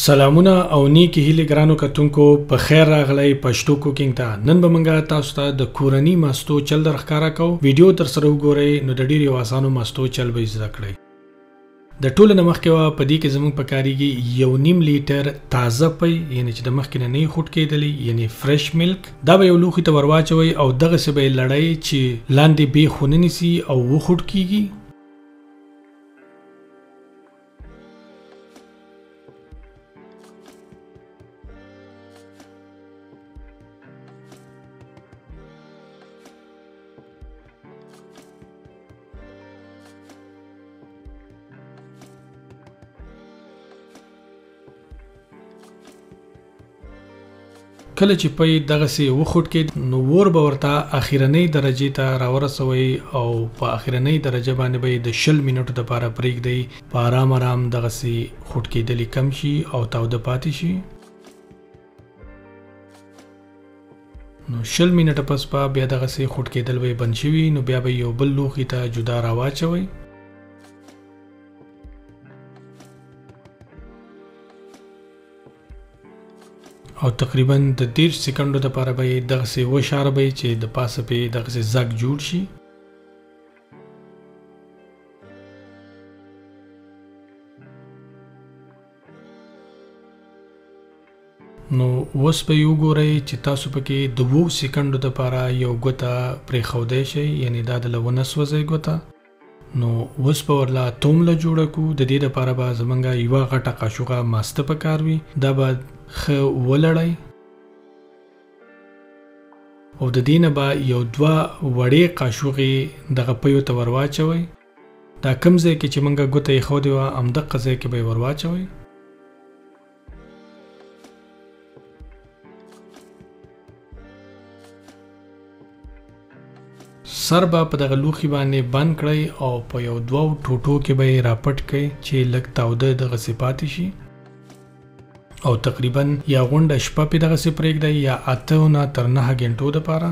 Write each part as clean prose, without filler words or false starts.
سلامونه او نیکی هیله ګرانو کتونکو په خیر راغلی پښتو کوکینګ ته. نن به موږ تاسو ته د کورنی ماستو چل درښکارا کوو. ویډیو تر سره وګورئ نو د ډیرو آسانو ماستو چل به زده کړئ. د ټولو نه مخکې وا په دې کې زموږ په کاریږي 1.5 لیټر تازه پي، یعنی چې د مخکې نه خوټ کېدلی، یعنی فرش ملک. دا به یو لوښي ته ورواچوئ او دغه څه به لړئ چې لاندې به خونه نیسي او وخوټ کیږي. کله چې پي دغه سي وخوټ کې نو ور به ورته اخیرنۍ درجه ته راورسوي او په اخیرنۍ درجه باندې به د 10 منټو لپاره پرېږدئ. په آرام آرام دغه سي خوټ کېدلی کم شي او تاوده پاتې شي. نو 10 منټه پس بیا دغه سي خوټ کېدل به بند شي. نو بیا به یو بل لوښي ته جدا راواچوي. او تقریبا د 10 سکندو لپاره به دغه سي وشاربئ چې د پاسه په دغه سي زګ جوړ شي. نو اوس به وګورئ چې تاسو پکې د 2 سکندو لپاره یو ګوته پرې خودای شي، یعنی دا د لونه سوځي ګوته. نو اوس په ورلا تومله جوړه کو. د دې لپاره به زمونږه یو غټه قاشوغه ماسته پکار وي. دا به خ ولړی او د دینه با یو 2 وړې قاشوغې دغه پيو ته ورواچوي. دا کوم ځای کې چې مونږه ګوته یې خو دی ام د قضې کې به ورواچوي. سر به په دغه لوښي باندې بند کړئ او په یو 2 ټوټو کې به راپټ کړئ چې لږ تاوده دغه صفات شي. او تقریبا یا غونډه شپه په دغه سي پرېږدئ یا 8 نه تر 9 غنټو لپاره.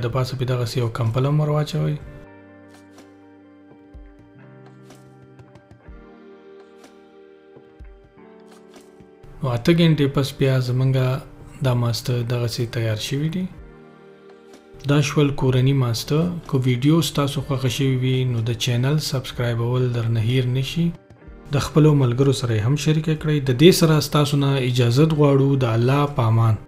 د پاسه په دغه سي یو کمپل هم ورواچوئ. نو 8 غنټې پس بیا زمونږه دا ماسته دغه سي تیار شوی دی. دا شول کورنی ماسته. کو ویډیو ستاسو خوښ شوی وي نو د چینل سبسکرایب اول درنه هیر نشي. د خپل ملګرو سره هم شریک کړئ. د دې سره ستاسو نه اجازه غواړو. د الله پامان.